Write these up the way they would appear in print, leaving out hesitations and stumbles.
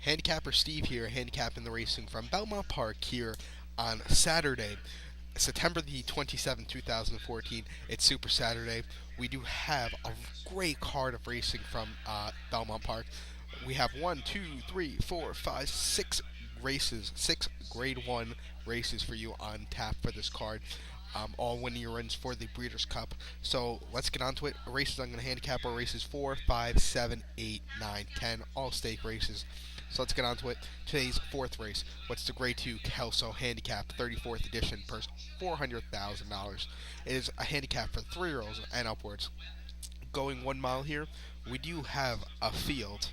Handicapper Steve here, handicapping the racing from Belmont Park here on Saturday, September the 27th, 2014. It's Super Saturday. We do have a great card of racing from Belmont Park. We have one, two, three, four, five, six races, six Grade 1 races for you on tap for this card. All winning runs for the Breeders' Cup. So let's get on to it. Races I'm going to handicap are races 4, 5, 7, 8, 9, 10, all stake races. So let's get on to it. Today's fourth race. What's the Grade 2 Kelso Handicap 34th edition purse $400,000. It is a handicap for 3-year-olds and upwards. Going 1 mile here, we do have a field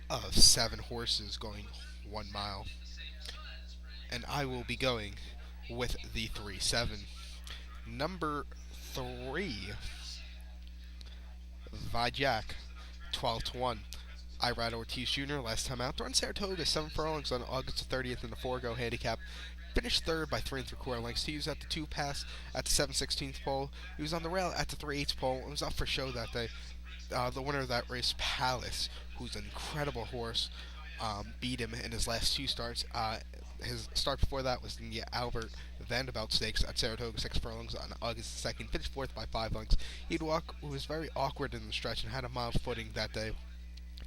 of 7 horses going 1 mile. And I will be going with the 3-7. Number 3, Vijack, 12 to 1. Irad Ortiz Jr. last time out. Run Saratoga 7 furlongs on August 30th in the 4-go handicap. Finished third by 3 3/4 lengths. He was at the 2 pass at the 7/16 pole. He was on the rail at the 3/8 pole. It was up for show that day. The winner of that race, Palace, who's an incredible horse, beat him in his last 2 starts. His start before that was in the Albert Vanderbilt Stakes at Saratoga, 6 furlongs on August 2nd. Finished fourth by 5 lengths. He was very awkward in the stretch and had a mild footing that day.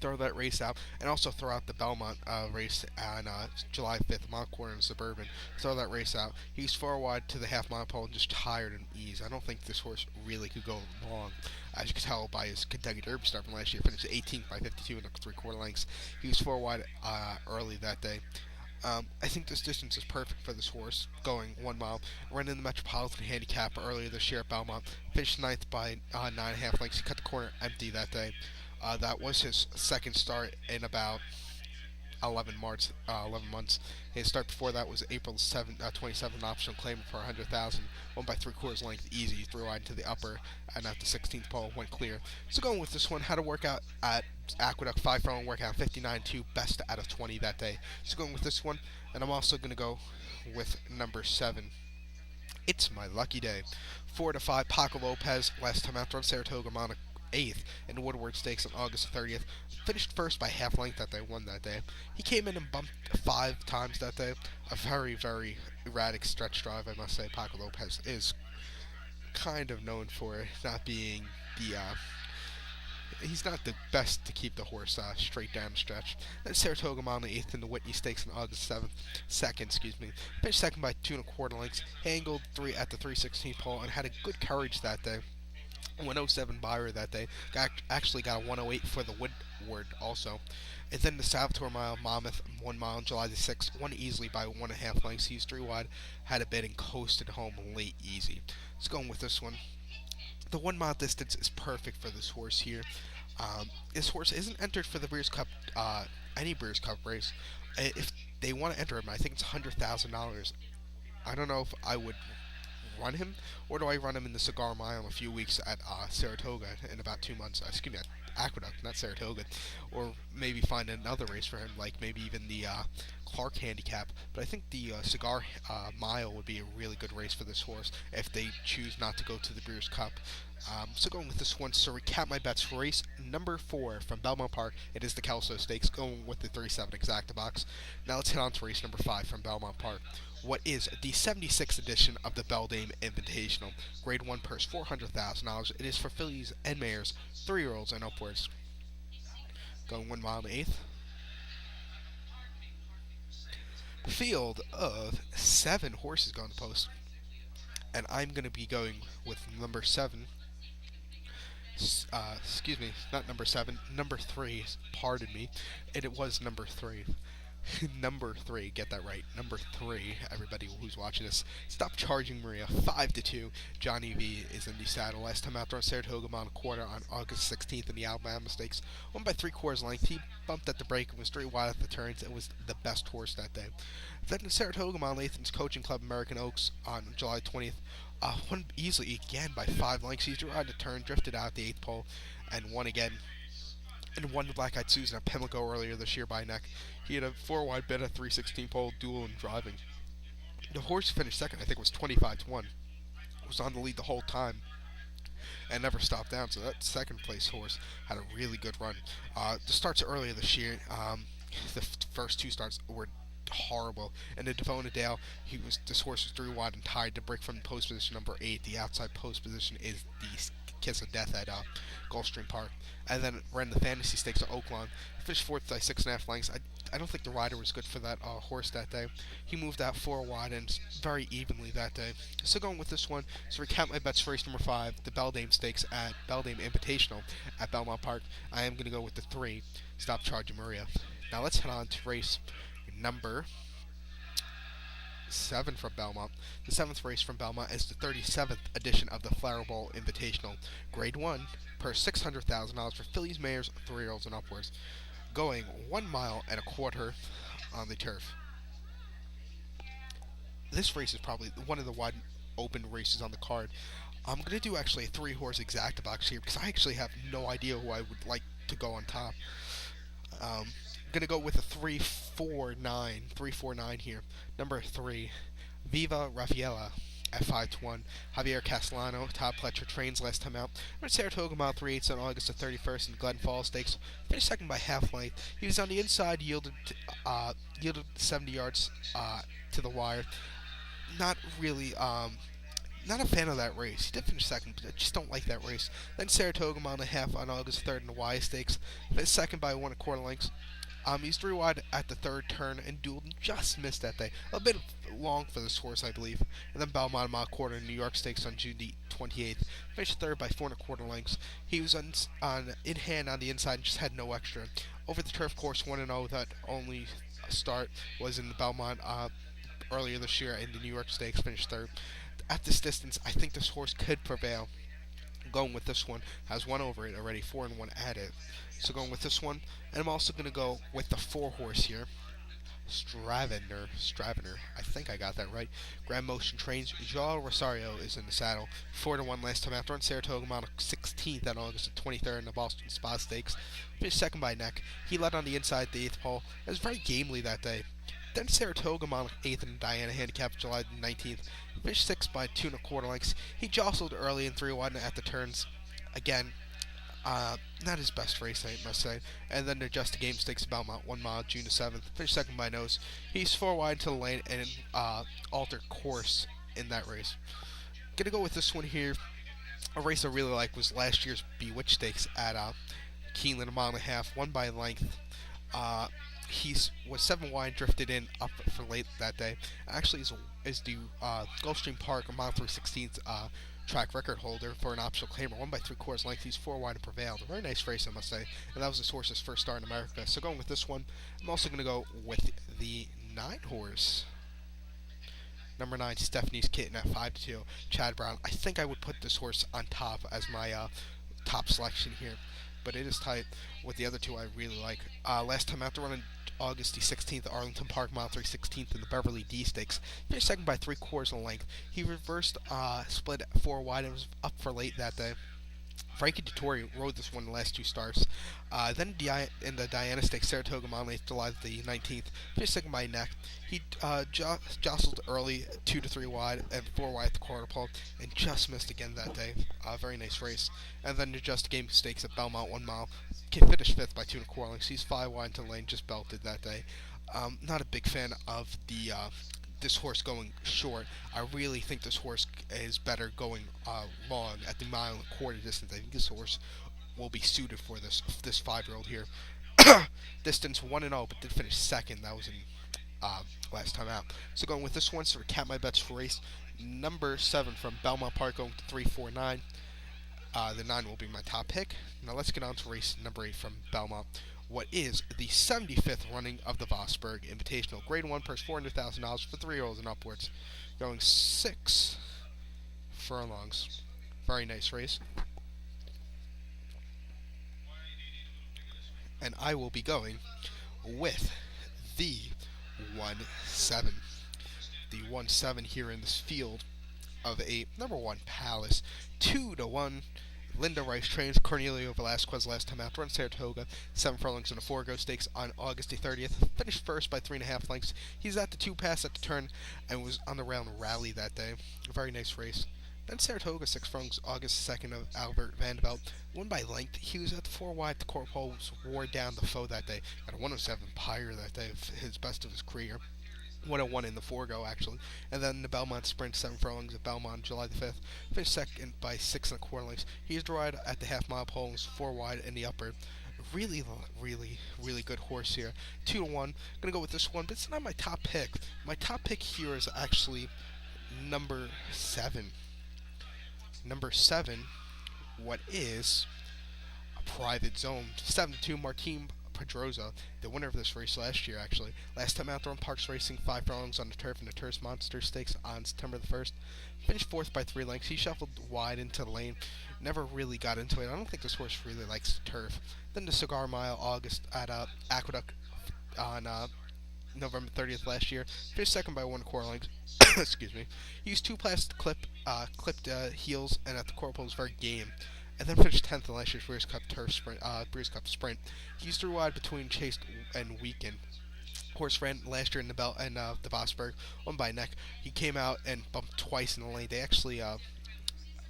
Throw that race out, and also throw out the Belmont race on July 5th, mile quarter in Suburban. Throw that race out. He's 4 wide to the half-mile pole and just tired and ease. I don't think this horse really could go long. As you can tell by his Kentucky Derby start from last year, finished 18th by 52 and 3/4 lengths. He was 4 wide early that day. I think this distance is perfect for this horse, going 1 mile. Ran in the Metropolitan Handicap earlier this year at Belmont. Finished ninth by 9.5 lengths. He cut the corner empty that day. That was his second start in about 11 months. His start before that was April 27th, optional claim for 100,000. Won by 3/4 length, easy. Threw wide into the upper, and at the 16th pole went clear. So going with this one, had a workout at Aqueduct, 5 furlong workout, 59.2, best out of 20 that day. So going with this one, and I'm also going to go with number 7. It's my lucky day. 4 to 5, Paco Lopez, last time out from Saratoga, Monaco. 8th in the Woodward Stakes on August 30th. Finished first by half length that day, won that day. He came in and bumped 5 times that day. A very, very erratic stretch drive, I must say. Paco Lopez is kind of known for not being he's not the best to keep the horse straight down the stretch. Then Saratoga Mile 8th in the Whitney Stakes on August 7th. Finished second by 2 1/4 lengths. Angled 3 at the 3/16 pole and had a good courage that day. 107 buyer that day. Actually got a 108 for the Woodward also. And then the Salvatore Mile, Monmouth, 1 mile on July the 6th. Won easily by 1.5 lengths. He's 3 wide. Had a bid and coasted home late easy. Let's go with this one. The 1 mile distance is perfect for this horse here. This horse isn't entered for the Breeders' Cup, any Breeders' Cup race. If they want to enter him, I think it's $100,000. I don't know if I would run him, or do I run him in the Cigar Mile in a few weeks at Saratoga in about 2 months? Excuse me, at Aqueduct, not Saratoga, or maybe find another race for him, like maybe even the Clark Handicap. But I think the Cigar Mile would be a really good race for this horse if they choose not to go to the Breeders' Cup. So going with this one, so recap my bets. Race number 4 from Belmont Park, it is the Kelso Stakes, going with the 3-7 exacta box. Now let's hit on to race number 5 from Belmont Park. What is the 76th edition of the Beldame Invitational? Grade 1 purse, $400,000. It is for fillies and mares, 3-year-olds and upwards. Going 1 mile in the 8th. Field of 7 horses going to post. And I'm going to be going with number 7. Excuse me, not number 7, number 3, pardon me. And it was number 3. Number 3, get that right. Number 3, everybody who's watching this. Stop Charging Maria, 5 to 2. Johnny V is in the saddle. Last time out there on Saratoga Mile quarter on August 16th in the Alabama Stakes. Won by 3/4 length. He bumped at the break and was 3 wide at the turns and was the best horse that day. Then in Saratoga Mile, Nathan's Coaching Club American Oaks on July 20th. Won easily again by 5 lengths. He drew out the turn, drifted out the 8th pole, and won again. And won the Black Eyed Susan at Pimlico earlier this year by neck. He had a 4 wide bid at 3/16 pole, dual and driving. The horse finished second, I think it was 25 to 1. Was on the lead the whole time and never stopped down. So that second place horse had a really good run. The starts earlier this year. The first two starts were horrible. And the Devona Dale, this horse was 3 wide and tied to break from post position number 8. The outside post position is the kiss of death at Gulfstream Park. And then ran the Fantasy Stakes at Oaklawn. Finished fourth by 6.5 lengths. I don't think the rider was good for that horse that day. He moved out 4 wide and very evenly that day. So going with this one, so recount my bets for race number 5, the Beldame Stakes at Beldame Invitational at Belmont Park. I am going to go with the 3, Stop Charging Maria. Now let's head on to race number 7 from Belmont. The 7th race from Belmont is the 37th edition of the Flower Bowl Invitational, Grade 1, per $600,000 for fillies, mares, 3-year-olds, and upwards, going 1 mile and a quarter on the turf. This race is probably one of the wide open races on the card. I'm going to do actually a 3-horse exacta box here because I actually have no idea who I would like to go on top. Gonna go with a 3-4-9 here. Number 3, Viva Raffaella at 5-1. Javier Castellano, Todd Pletcher trains last time out. Ran Saratoga Mile 3/8 on August the 31st in Glen Falls Stakes. Finished second by half length. He was on the inside, yielded 70 yards to the wire. Not really. Not a fan of that race. He did finish second, but I just don't like that race. Then Saratoga Mile and a half on August 3rd in the Y Stakes. Finished second by 1 1/4 lengths. He's 3 wide at the third turn and dueled and just missed that day. A bit long for this horse, I believe. And then Belmont Mile Quarter in New York Stakes on June 28th. Finished third by 4 1/4 lengths. He was on in hand on the inside and just had no extra. Over the turf course, 1-0. That only start was in the Belmont earlier this year in the New York Stakes. Finished third. At this distance, I think this horse could prevail. Going with this one, has one over it already, 4-1 at it. So going with this one, and I'm also going to go with the 4-horse here, Straviner. I think I got that right. Grand Motion Trains. Joao Rosario is in the saddle. 4-1 last time after on Saratoga Mile 16th on August 23rd in the Boston Spa Stakes. Finished second by neck. He led on the inside the 8th pole. It was very gamely that day. Then Saratoga Mile 8th in Diana Handicap July 19th. Finished 6th by 2 1/4 lengths. He jostled early and 3 wide at the turns. Again, not his best race, I must say. And then the Just a Game Stakes Belmont 1 mile June 7th. Finished second by nose. He's 4 wide to the lane and altered course in that race. Gonna go with this one here. A race I really like was last year's Bewitched Stakes at Keeneland, 1.5 miles, won by length. He was 7 wide, drifted in up for late that day. Actually, is the Gulfstream Park Mile 3/16th track record holder for an optional claimer. Won by 3/4 length. He's 4 wide and prevailed. A very nice race, I must say. And that was this horse's first start in America. So going with this one, I'm also going to go with the 9-horse. Number 9, Stephanie's Kitten at 5-2. Chad Brown. I think I would put this horse on top as my top selection here. But it is tight with the other two I really like. Last time out, running August the 16th at Arlington Park, Mile 3/16th in the Beverly D Stakes. Finished second by 3/4 length. He reversed, split 4 wide and was up for late that day. Frankie Dettori rode this one the last 2 starts. Then in the Diana Stakes, Saratoga Mile 8th, July the 19th, finished second by neck. He jostled early, 2 to 3 wide and 4 wide at the quarter pole, and just missed again that day. Very nice race. And then the Just Game Stakes at Belmont 1 mile. Finished 5th by 2 1/4 lengths. He's 5 wide into the lane, just belted that day. Not a big fan of the this horse going short. I really think this horse is better going long at the 1.25 mile distance. I think this horse will be suited for this 5-year-old here. Distance 1-0, but did finish second. That was in last time out. So going with this one, so recap my bets for race number 7 from Belmont Park, going to 3-4-9. The 9 will be my top pick. Now let's get on to race number 8 from Belmont. What is the 75th running of the Vosburg Invitational, Grade 1, purse $400,000 for 3-year-olds and upwards, going 6 furlongs. Very nice race. And I will be going with the 1-7. The 1-7 here in this field of 8. Number 1, Palace. 2-1. Linda Rice trains Cornelio Velasquez last time out. Run Saratoga, 7 furlongs in a 4-go stakes on August the 30th. Finished first by 3.5 lengths. He's at the 2 pass at the turn and was on the round rally that day. A very nice race. Then Saratoga, 6 furlongs, August 2nd of Albert Vanderbilt, won by length. He was at the 4 wide. The court poles wore down the foe that day. Got a 107 Pyre that day, his best of his career. 101 in the forego, actually. And then the Belmont Sprint, 7 furlongs at Belmont, July the 5th. Finished second by 6 1/4 lengths. He used to ride at the half-mile poles, 4 wide in the upper. Really, really good horse here. 2-1. Gonna go with this one, but it's not my top pick. My top pick here is actually number 7. Number 7, what is a Private Zone. 7-2, Martin Pedroza, the winner of this race last year, actually. Last time out there on Parks Racing, 5 furlongs on the turf in the Turf Monster Stakes on September the 1st. Finished fourth by 3 lengths. He shuffled wide into the lane. Never really got into it. I don't think this horse really likes the turf. Then the Cigar Mile, August at Aqueduct on November 30th last year. Finished second by 1 1/4 lengths. Excuse me. He used two plastic clipped heels, and at the corporal was very game. And then finished 10th in last year's Breeze Cup Sprint. He used through wide between Chase and Weekend. Horse ran last year in the Bell and the Vosburg, won by neck. He came out and bumped twice in the lane. They actually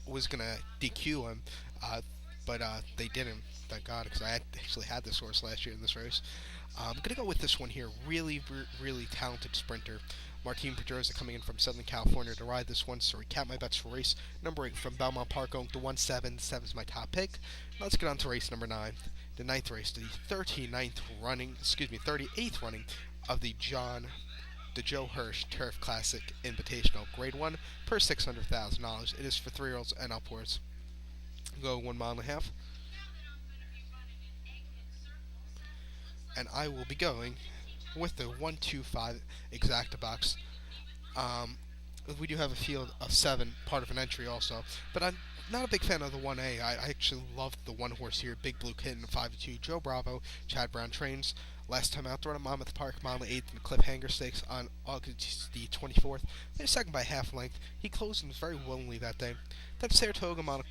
was gonna DQ him, but they didn't. Thank God, because actually had this horse last year in this race. I'm gonna go with this one here. Really talented sprinter. Martin Pedroza coming in from Southern California to ride this one. So recap my bets for race number 8 from Belmont Park, going to 1-7. 7 is my top pick. Now let's get on to race number 9. The ninth race, the 38th running of the Joe Hirsch Turf Classic Invitational, Grade 1, per $600,000. It is for 3-year-olds and upwards. Go 1.5 miles. And I will be going with the 125 exacta box. Um, we do have a field of 7, part of an entry also, but I'm not a big fan of the 1A. I actually loved the one horse here, Big Blue Kitten, 5-2, Joe Bravo, Chad Brown trains. Last time out there at Monmouth Park, mile 8th in the Cliffhanger Stakes on August the 24th. Finished second by half length. He closed and very willingly that day. Then Saratoga, mile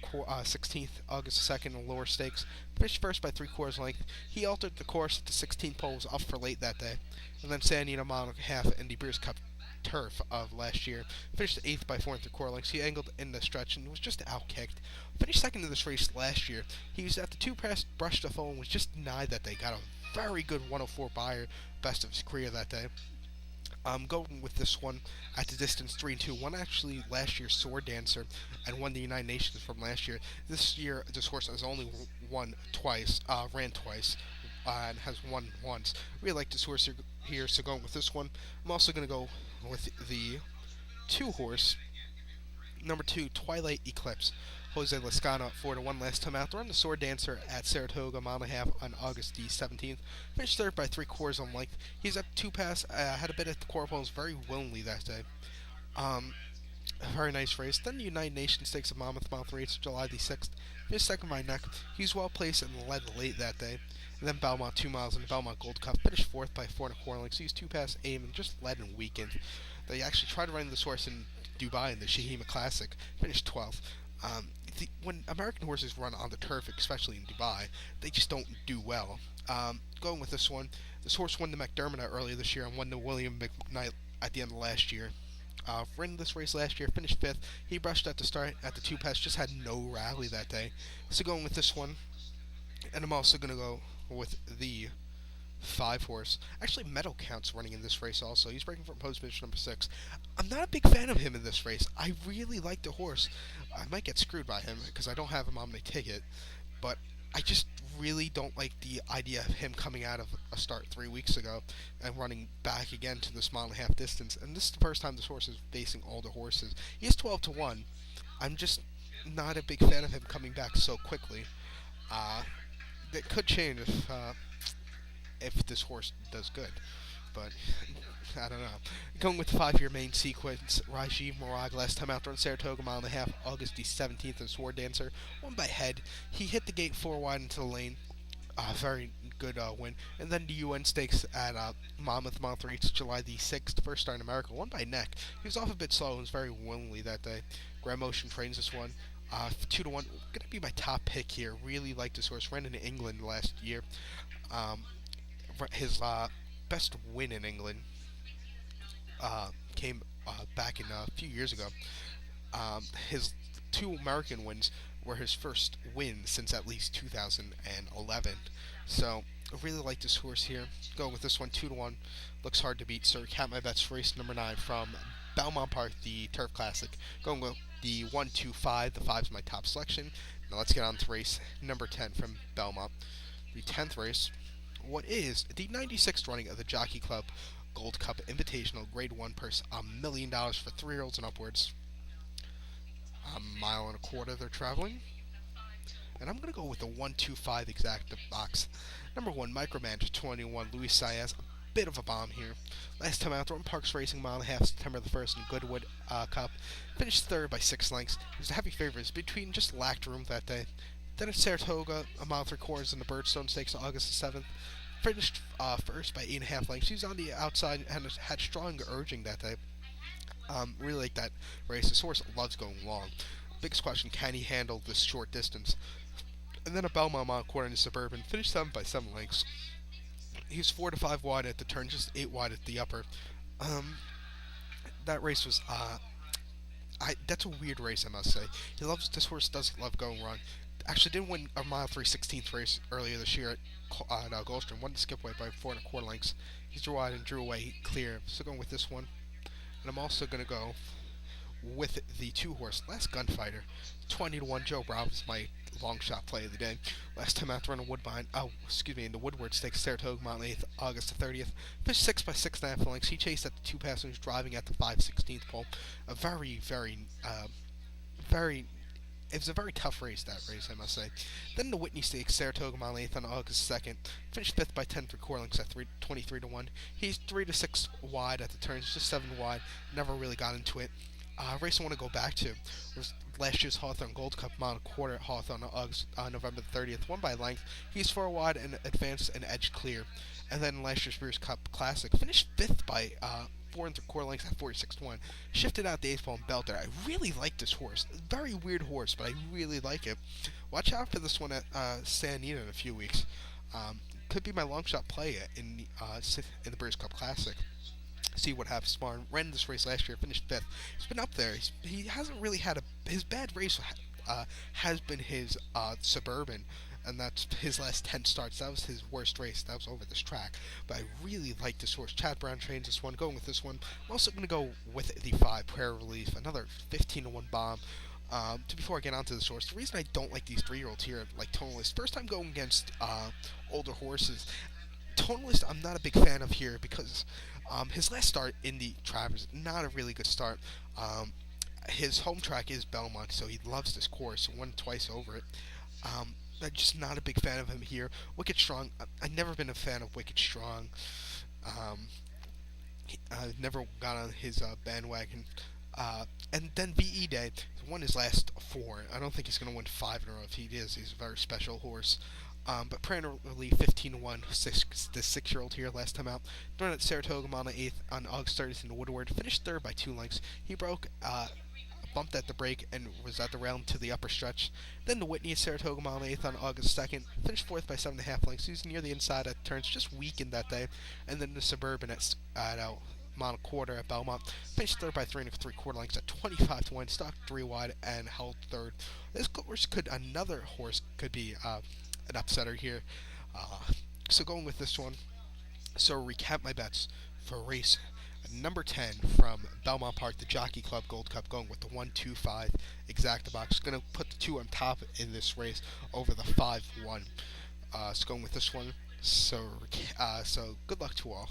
16th, August 2nd in lower stakes. Finished first by 3/4 length. He altered the course at the 16th pole, was up for late that day. And then San Diego, mile half in the Breeze Cup turf of last year. Finished 8th by 4 3/4 lengths. He angled in the stretch and was just outkicked. Finished second in this race last year. He was at the 2 pass, brushed the phone, was just denied that day. Got a very good 104 buyer, best of his career that day. I'm going with this one at the distance 3-2. Won actually last year's Sword Dancer and won the United Nations from last year. This year, this horse has only ran twice, and has won once. Really like this horse here, so going with this one. I'm also going to go with the 2 horse, number 2, Twilight Eclipse. Jose Lascano, 4-1 last time out. They're on the Sword Dancer at Saratoga, mile and a half on August the 17th. Finished third by 3/4 on length. He's up 2 pass, had a bit at the corporals very willingly that day. A very nice race. Then the United Nations Stakes of Monmouth, mile 3, it's July the 6th. Finished second by neck. He was well placed and led late that day. And then Belmont, 2 miles in the Belmont Gold Cup. Finished fourth by 4 1/4 lengths. He was 2 pass aim and just led and weakened. They actually tried to run this horse in Dubai in the Shahima Classic. Finished 12th. When American horses run on the turf, especially in Dubai, they just don't do well. Going with this one, this horse won the McDermott earlier this year and won the William McKnight at the end of last year. Ran this race last year, finished 5th. He brushed at the start at the 2 pass, just had no rally that day. So going with this one, and I'm also going to go with the 5 horse. Actually, Meadow Count's running in this race also. He's breaking from post position number 6. I'm not a big fan of him in this race. I really like the horse. I might get screwed by him because I don't have him on my ticket, but I just really don't like the idea of him coming out of a start 3 weeks ago and running back again to this mile and a half distance. And this is the first time this horse is facing older horses. He is 12-1. I'm just not a big fan of him coming back so quickly. That could change if this horse does good, but I don't know. Going with the 5-year main sequence, Rajiv Morag last time out there on Saratoga, mile and a half, August the 17th, and Sword Dancer, won by head. He hit the gate 4 wide into the lane. Very good win. And then the UN Stakes at Monmouth, mile 3, it's July the 6th, first start in America, won by neck. He was off a bit slow and was very willingly that day. Grand Motion trains this one. 2-1, gonna be my top pick here. Really like this horse. Ran in England last year. His best win in England came back in a few years ago. His two American wins were his first win since at least 2011. So I really like this horse here. Going with this one 2-1. Looks hard to beat. So recap my bets for race number 9 from Belmont Park, the Turf Classic. Going with the 1-2-5. The 5 is my top selection. Now let's get on to race number 10 from Belmont. The 10th race. What is the 96th running of the Jockey Club Gold Cup Invitational Grade 1 purse, $1 million for 3-year-olds and upwards. A mile and a quarter they're traveling. And I'm going to go with the 1-2-5 exact box. Number 1, Microman 21, Luis Saez. A bit of a bomb here. Last time out, Thornton Parks Racing, mile and a half, September the 1st in Goodwood Cup. Finished third by 6 lengths. He was a heavy favorite, between just lacked room that day. Then at Saratoga, a mile 3/4 in the Birdstone Stakes on August the 7th. Finished first by 8.5 lengths. He was on the outside and had strong urging that day. Really like that race. This horse loves going long. Biggest question, can he handle this short distance? And then a Belmont mile quarter in the Suburban. Finished 7 by 7 lengths. He's 4 to 5 wide at the turn, just 8 wide at the upper. That race was that's a weird race, I must say. This horse does love going wrong. Actually didn't win a mile 3/16 race earlier this year at Goldstrom. Won the skip weight by 4 1/4 lengths. He drew wide and drew away clear. So going with this one. And I'm also going to go with the 2-horse Last Gunfighter. 20-1 Joe Bravo is my long shot play of the day. Last time after running Woodbine, in the Woodward Stakes, Saratoga, Mount 8th, August the 30th. Finished 6 by 6.5 lengths. He chased at the 2 passengers, driving at the 5/16 pole. A very, it was a very tough race, that race, I must say. Then the Whitney Stakes, Saratoga, Mile 8th on August 2nd. Finished 5th by 10 3/4 lengths at 23-1. He's 3 to 6 wide at the turns, just 7 wide. Never really got into it. Race I want to go back to was last year's Hawthorne Gold Cup, mile and a quarter at Hawthorne on November the 30th. Won by length. He's 4 wide and advanced and edge clear. And then last year's Brewer's Cup Classic. Finished 5th by 4 3/4 lengths at 46-1. Shifted out the 8th pole and belter. I really like this horse. Very weird horse, but I really like it. Watch out for this one at Santa Anita in a few weeks. Could be my long shot play in the Brewer's Cup Classic. See what happens tomorrow. Ran this race last year, finished 5th. He's been up there. He hasn't really had his bad race has been his Suburban, and that's his last 10 starts. That was his worst race. That was over this track. But I really like this horse. Chad Brown trains this one. Going with this one. I'm also going to go with the 5, Prayer Relief. Another 15-1 bomb. Before I get onto this horse, the reason I don't like these 3-year-olds here, like Tonalist, first time going against older horses. Tonalist, I'm not a big fan of here because his last start in the Travers, not a really good start. His home track is Belmont, so he loves this course. Won twice over it. I'm just not a big fan of him here. Wicked Strong, I've never been a fan of Wicked Strong. I've never got on his bandwagon. And then VE Day, he won his last 4. I don't think he's going to win 5 in a row. If he is, he's a very special horse. But Prayer Relief 15-1, the 6-year-old here last time out. Run at Saratoga, mile 8th on August 30th in Woodward. Finished 3rd by 2 lengths. He broke, bumped at the break, and was at the rail to the upper stretch. Then the Whitney at Saratoga, mile 8th on August 2nd. Finished 4th by 7.5 lengths. He was near the inside at turns, just weakened that day. And then the Suburban at mile and a quarter at Belmont. Finished 3rd by 3 3/4 lengths at 25-1. Stocked 3 wide and held 3rd. Another horse could be an upsetter here. So going with this one. So recap my bets for race number 10 from Belmont Park, the Jockey Club Gold Cup, going with the 1-2-5 exacta box. Going to put the 2 on top in this race over the 5-1. So going with this one. So good luck to all.